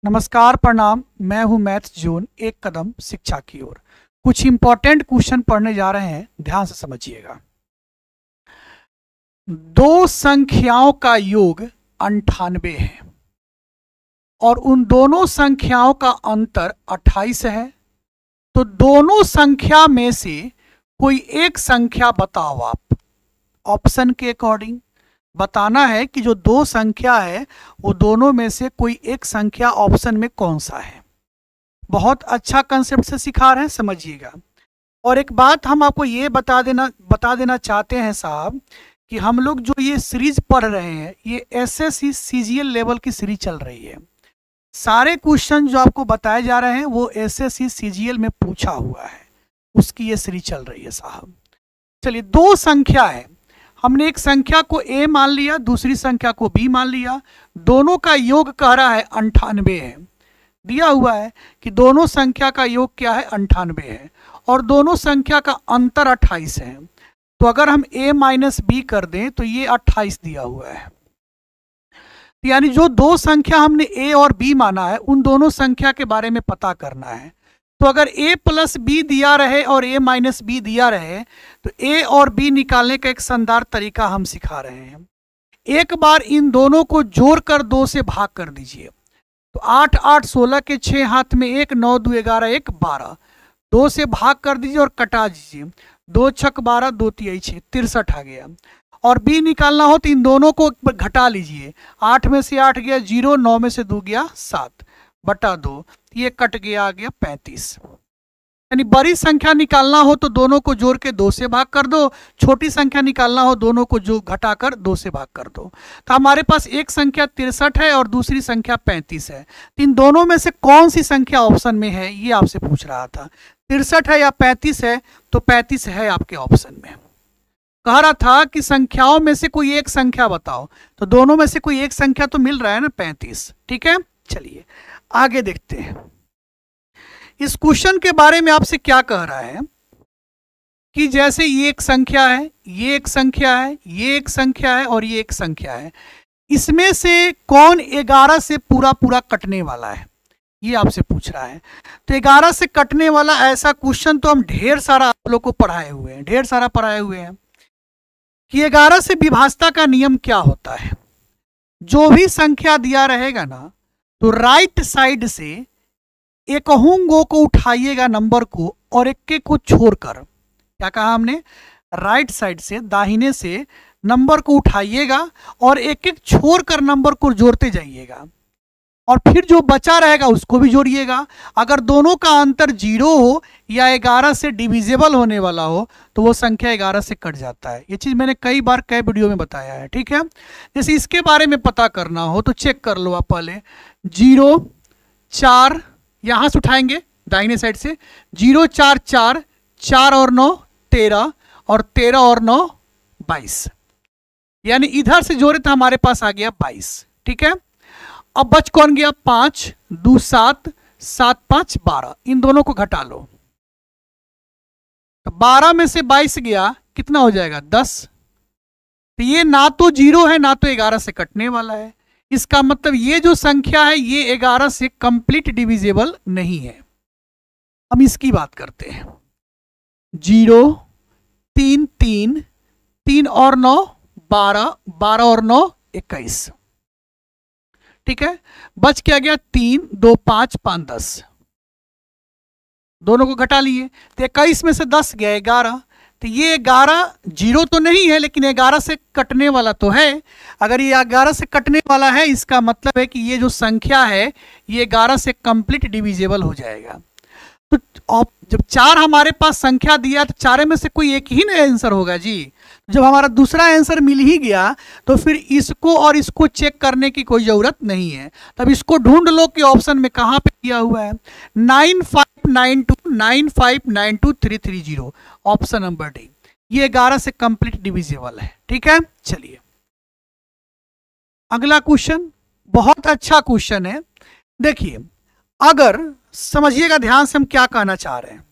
नमस्कार, प्रणाम। मैं हूं मैथ्स जोन, एक कदम शिक्षा की ओर। कुछ इंपॉर्टेंट क्वेश्चन पढ़ने जा रहे हैं, ध्यान से समझिएगा। दो संख्याओं का योग 98 है और उन दोनों संख्याओं का अंतर 28 है। तो दोनों संख्या में से कोई एक संख्या बताओ। आप ऑप्शन के अकॉर्डिंग बताना है कि जो दो संख्या है वो दोनों में से कोई एक संख्या ऑप्शन में कौन सा है। बहुत अच्छा कंसेप्ट से सिखा रहे हैं, समझिएगा। और एक बात हम आपको ये बता देना चाहते हैं साहब, कि हम लोग जो ये सीरीज पढ़ रहे हैं ये एसएससी सीजीएल लेवल की सीरीज चल रही है। सारे क्वेश्चन जो आपको बताए जा रहे हैं वो एसएससी सीजीएल में पूछा हुआ है, उसकी ये सीरीज चल रही है साहब। चलिए, दो संख्या है, हमने एक संख्या को a मान लिया, दूसरी संख्या को b मान लिया। दोनों का योग कह रहा है 98 है। दिया हुआ है कि दोनों संख्या का योग क्या है, 98 है, और दोनों संख्या का अंतर 28 है। तो अगर हम a माइनस बी कर दें तो ये 28 दिया हुआ है। यानी जो दो संख्या हमने a और b माना है उन दोनों संख्या के बारे में पता करना है। तो अगर a प्लस बी दिया रहे और a माइनस बी दिया रहे तो a और b निकालने का एक शानदार तरीका हम सिखा रहे हैं। एक बार इन दोनों को जोड़कर 2 से भाग कर दीजिए। तो 8 8 16 के 6 हाथ में 1, 9 2 11 1 12। 2 से भाग कर दीजिए और कटा दीजिए। 2 छक 12, 2 तिहाई 6, 63 आ गया। और b निकालना हो तो इन दोनों को घटा लीजिए। 8 में से 8 गया 0, 9 में से 2 गया 7 बटा 2, ये कट गया, आ गया 35। यानी बड़ी संख्या निकालना हो तो दोनों को जोड़ के 2 से भाग कर दो, छोटी संख्या निकालना हो दोनों को जो घटाकर 2 से भाग कर दो। तो हमारे पास एक संख्या 63 है और दूसरी संख्या 35 है। तो इन दोनों में से कौन सी संख्या ऑप्शन में है ये आपसे पूछ रहा था। 63 है या 35 है? तो 35 है आपके ऑप्शन में। कह रहा था कि संख्याओं में से कोई एक संख्या बताओ, तो दोनों में से कोई एक संख्या तो मिल रहा है ना, 35। ठीक है, चलिए आगे देखते हैं। इस क्वेश्चन के बारे में आपसे क्या कह रहा है कि जैसे ये एक संख्या है, ये एक संख्या है, ये एक संख्या है और ये एक संख्या है, इसमें से कौन 11 से पूरा पूरा कटने वाला है, ये आपसे पूछ रहा है। तो 11 से कटने वाला ऐसा क्वेश्चन तो हम ढेर सारा आप लोग को पढ़ाए हुए हैं, ढेर सारा पढ़ाए हुए हैं कि 11 से विभाज्यता का नियम क्या होता है। जो भी संख्या दिया रहेगा ना, तो राइट साइड से एक गो को उठाइएगा नंबर को, और एक को छोड़कर, क्या कहा हमने, राइट साइड से दाहिने से नंबर को उठाइएगा और एक एक छोड़कर नंबर को जोड़ते जाइएगा, और फिर जो बचा रहेगा उसको भी जोड़िएगा। अगर दोनों का अंतर 0 हो या 11 से डिविजिबल होने वाला हो तो वो संख्या 11 से कट जाता है। ये चीज़ मैंने कई बार कई वीडियो में बताया है। ठीक है, जैसे इसके बारे में पता करना हो तो चेक कर लो आप पहले। 0 4, यहाँ से उठाएंगे दाहिने साइड से, 0 4 4, 4 और 9 13, और 13 और 9 22। यानी इधर से जोड़े तो हमारे पास आ गया 22। ठीक है, अब बच कौन गया, 5 2 7, 7 5 12। इन दोनों को घटा लो, तो 12 में से 22 गया, कितना हो जाएगा, 10। तो ये ना तो 0 है ना तो 11 से कटने वाला है। इसका मतलब ये जो संख्या है ये 11 से कंप्लीट डिविजिबल नहीं है। हम इसकी बात करते हैं। 0 3 3, 3 और 9 12, 12 और 9 21। ठीक है, बच क्या गया, 3 2 5 5 10। दोनों को घटा लिए तो 21 में से 10 गया 11। तो ये 11 0 तो नहीं है, लेकिन 11 से कटने वाला तो है। अगर ये 11 से कटने वाला है, इसका मतलब है कि ये जो संख्या है ये 11 से कंप्लीट डिविजिबल हो जाएगा। तो जब 4 हमारे पास संख्या दिया तो 4 में से कोई एक ही ना आंसर होगा जी। जब हमारा दूसरा आंसर मिल ही गया तो फिर इसको और इसको चेक करने की कोई ज़रूरत नहीं है। तब इसको ढूंढ लो कि ऑप्शन में कहाँ पे दिया हुआ है। 9592 9592 330, ऑप्शन नंबर डी। ये 11 से कंप्लीट डिविजिबल है। ठीक है, चलिए अगला क्वेश्चन बहुत अच्छा क्वेश्चन है। देखिए, अगर समझिएगा ध्यान से हम क्या कहना चाह रहे हैं।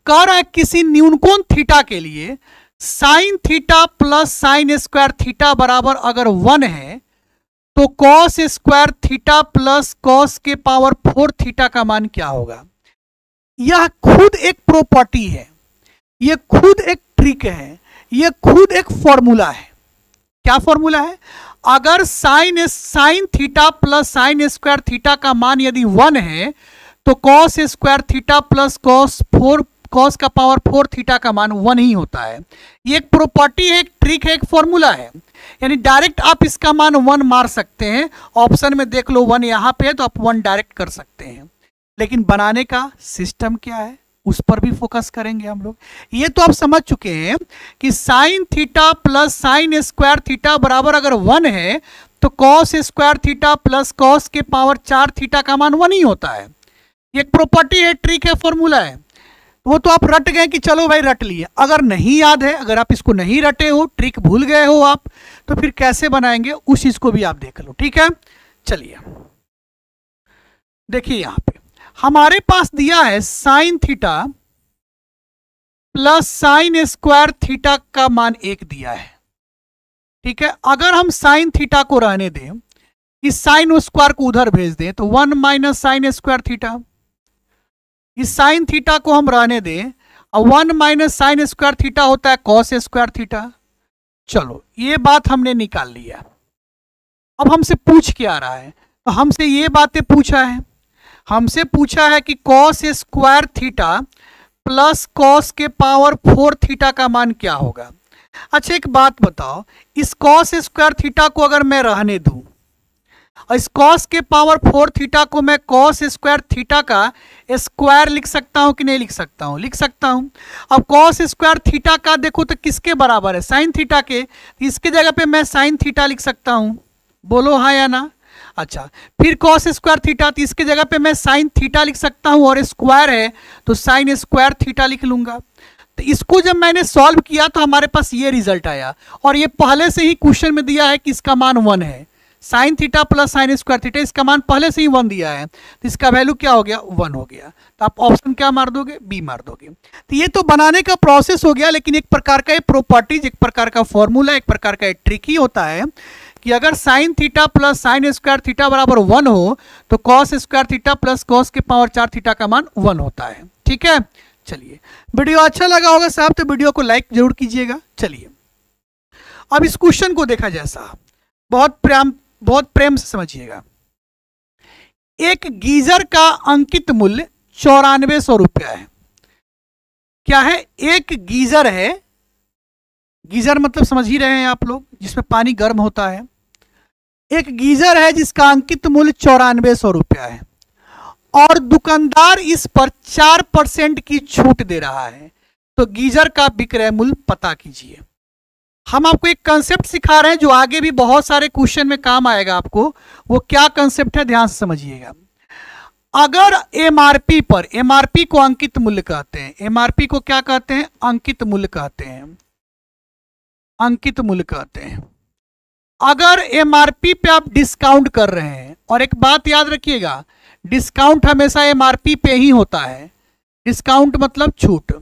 कह रहा है किसी न्यूनकोण थीटा के लिए sine theta plus sine square theta बराबर अगर 1 है तो cos square theta plus cos के पावर 4 थीटा का मान क्या होगा। यह खुद एक प्रॉपर्टी है, यह खुद एक ट्रिक है, यह खुद एक फॉर्मूला है। क्या फॉर्मूला है? अगर sine theta plus sine square theta का मान यदि 1 है तो cos square theta plus cos का पावर 4 थीटा का मान 1 ही होता है। ये एक प्रॉपर्टी है, एक ट्रिक है, एक फॉर्मूला है। यानी डायरेक्ट आप इसका मान 1 मार सकते हैं। ऑप्शन में देख लो 1 यहां पे है तो आप 1 डायरेक्ट कर सकते हैं, लेकिन बनाने का सिस्टम क्या है उस पर भी फोकस करेंगे हम लोग। ये तो आप समझ चुके हैं कि sine theta plus sine square theta बराबर अगर 1 है तो cos square theta plus cos के पावर 4 थीटा का मान 1 ही होता है। ये एक प्रॉपर्टी है, ट्रिक है, फॉर्मूला है। वो तो आप रट गए कि चलो भाई रट लिए। अगर नहीं याद है, अगर आप इसको नहीं रटे हो, ट्रिक भूल गए हो आप, तो फिर कैसे बनाएंगे उस चीज को भी आप देख लो। ठीक है, चलिए देखिए यहां पे हमारे पास दिया है sine theta plus sine square theta का मान 1 दिया है। ठीक है, अगर हम साइन थीटा को रहने दें, इस साइन स्क्वायर को उधर भेज दें तो 1 माइनस साइन स्क्वायर थीटा, इस साइन थीटा को हम रहने दें और 1 माइनस साइन स्क्वायर थीटा होता है कॉस स्क्वायर थीटा। चलो ये बात हमने निकाल लिया। अब हमसे पूछ क्या रहा है? तो हमसे ये बातें पूछा है, हमसे पूछा है कि cos square theta plus cos के पावर 4 थीटा का मान क्या होगा। अच्छा एक बात बताओ, इस कॉस स्क्वायर थीटा को अगर मैं रहने दूं और इस कॉस के पावर 4 थीटा को मैं कॉस स्क्वायर थीटा का स्क्वायर लिख सकता हूं कि नहीं लिख सकता हूं? लिख सकता हूं। अब कॉस स्क्वायर थीटा का देखो तो किसके बराबर है? साइन थीटा के। इसके जगह पे मैं साइन थीटा लिख सकता हूं, बोलो हाँ या ना। अच्छा फिर कॉस स्क्वायर थीटा, तो इसके जगह पे मैं साइन थीटा लिख सकता हूं और स्क्वायर है तो साइन स्क्वायर थीटा लिख लूंगा। तो इसको जब मैंने सॉल्व किया तो हमारे पास ये रिजल्ट आया, और ये पहले से ही क्वेश्चन में दिया है कि इसका मान 1 है। Sine theta plus sine square theta, इसका मान पहले से ही 1 दिया है, तो इसका वैल्यू क्या हो गया? 1 हो गया। तो आप ऑप्शन क्या मार दोगे? बी मार दोगे। तो ये तो बनाने का प्रोसेस हो गया, लेकिन एक प्रकार का ये प्रॉपर्टीज, एक प्रकार का फॉर्मूला, एक प्रकार का ट्रिक ही होता है कि अगर sine theta plus sine square theta बराबर 1 हो तो cos square theta plus cos के पावर 4 थीटा का मान 1 होता है। ठीक है, चलिए वीडियो अच्छा लगा होगा साहब तो वीडियो को लाइक जरूर कीजिएगा। चलिए अब इस क्वेश्चन को देखा जाए साहब, बहुत प्रेम से समझिएगा। एक गीजर का अंकित मूल्य 9400 रुपया है। क्या है? एक गीजर है, गीजर मतलब समझ ही रहे हैं आप लोग, जिसमें पानी गर्म होता है। एक गीजर है जिसका अंकित मूल्य 9400 रुपया है और दुकानदार इस पर 4% की छूट दे रहा है, तो गीजर का विक्रय मूल्य पता कीजिए। हम आपको एक कंसेप्ट सिखा रहे हैं जो आगे भी बहुत सारे क्वेश्चन में काम आएगा आपको। वो क्या कंसेप्ट है ध्यान से समझिएगा। अगर एमआरपी पर, एमआरपी को अंकित मूल्य कहते हैं, एमआरपी को क्या कहते हैं? अंकित मूल्य कहते हैं, अंकित मूल्य कहते हैं। अगर एमआरपी पे आप डिस्काउंट कर रहे हैं, और एक बात याद रखिएगा, डिस्काउंट हमेशा एमआरपी पे ही होता है। डिस्काउंट मतलब छूट।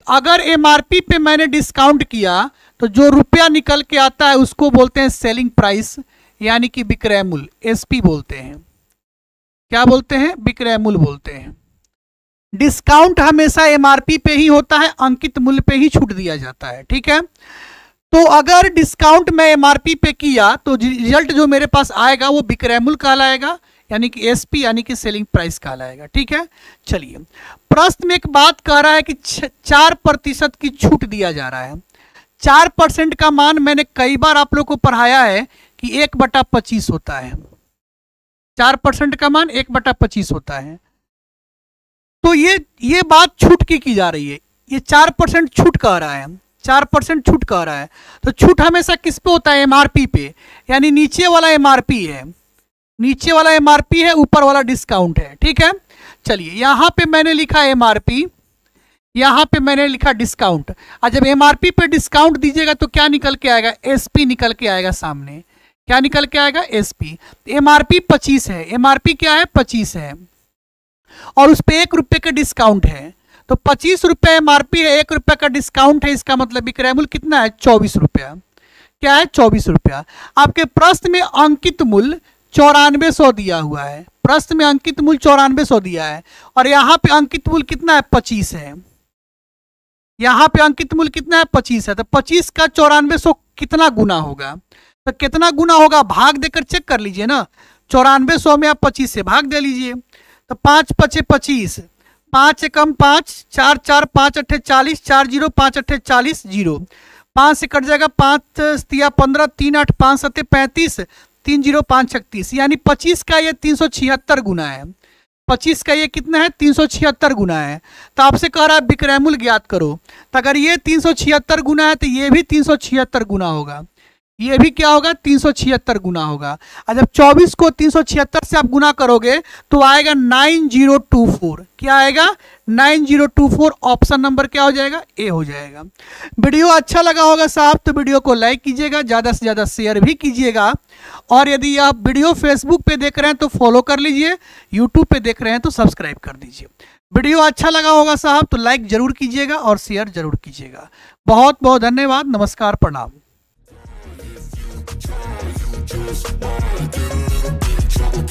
अगर एमआरपी पे मैंने डिस्काउंट किया तो जो रुपया निकल के आता है उसको बोलते हैं सेलिंग प्राइस, यानी कि विक्रय मूल्य, एसपी बोलते हैं। क्या बोलते हैं? विक्रय मूल्य बोलते हैं। डिस्काउंट हमेशा एमआरपी पे ही होता है, अंकित मूल्य पे ही छूट दिया जाता है। ठीक है, तो अगर डिस्काउंट में एमआरपी पे किया तो रिजल्ट जो मेरे पास आएगा वो विक्रय मूल्य कहलाएगा, यानी कि एसपी यानी कि सेलिंग प्राइस कहलाएगा। ठीक है, चलिए प्रश्न में एक बात कह रहा है कि 4% की छूट दिया जा रहा है। 4% का मान मैंने कई बार आप लोग को पढ़ाया है कि 1/25 होता है। 4% का मान 1/25 होता है। तो ये बात छूट की जा रही है। ये 4% छूट कह रहा है, 4% छूट कह रहा है। तो छूट हमेशा किस पे होता है? एमआरपी पे, यानी नीचे वाला एमआरपी है, नीचे वाला एमआरपी है, ऊपर वाला डिस्काउंट है। ठीक है, चलिए यहां पे मैंने लिखा एमआरपी, यहां पे मैंने लिखा डिस्काउंट। और जब एमआरपी पे डिस्काउंट दीजिएगा तो क्या निकल के आएगा? एसपी निकल के आएगा सामने। क्या निकल के आएगा? एसपी। एमआरपी 25 है, एमआरपी क्या है? 25 है, और उस पे 1 रुपये का डिस्काउंट है। तो 25 रुपये एमआरपी है, 1 रुपये का डिस्काउंट है, इसका मतलब विक्रय मूल्य कितना है? 24 रुपया। क्या है 24 रुपया। आपके प्रश्न में अंकित मूल्य 9400 दिया हुआ है, प्रश्न में अंकित मूल्य 9400 दिया है, और यहाँ पे अंकित मूल्य कितना है 25 है, यहाँ पे अंकित मूल्य कितना है 25 है। तो 25 का 9400 कितना गुना होगा, तो कितना गुना होगा भाग देकर चेक कर लीजिए ना। 9400 में आप 25 से भाग दे लीजिए, तो 5 पचे 25, 5 एकम 5, 4 4 5 अट्ठे 40, 4 0 5 अट्ठे 40, 0 5 से कट जाएगा, 5 तिया 15, 3 8 5 सत्ते 35, 3 0 5 36, यानी 25 का ये 376 गुना है। 25 का ये कितना है 376 गुना है। तो आपसे कह रहा है विक्रय मूल्य ज्ञात करो, तो अगर ये 376 गुना है तो ये भी 376 गुना होगा, ये भी क्या होगा 376 गुना होगा। और जब 24 को 376 से आप गुना करोगे तो आएगा 9024, क्या आएगा 9024। ऑप्शन नंबर क्या हो जाएगा, ए हो जाएगा। वीडियो अच्छा लगा होगा साहब तो वीडियो को लाइक कीजिएगा, ज़्यादा से ज़्यादा शेयर भी कीजिएगा, और यदि आप वीडियो फेसबुक पे देख रहे हैं तो फॉलो कर लीजिए, यूट्यूब पे देख रहे हैं तो सब्सक्राइब कर दीजिए। वीडियो अच्छा लगा होगा साहब तो लाइक जरूर कीजिएगा और शेयर जरूर कीजिएगा। बहुत बहुत धन्यवाद, नमस्कार, प्रणाम। Just wanna do trouble,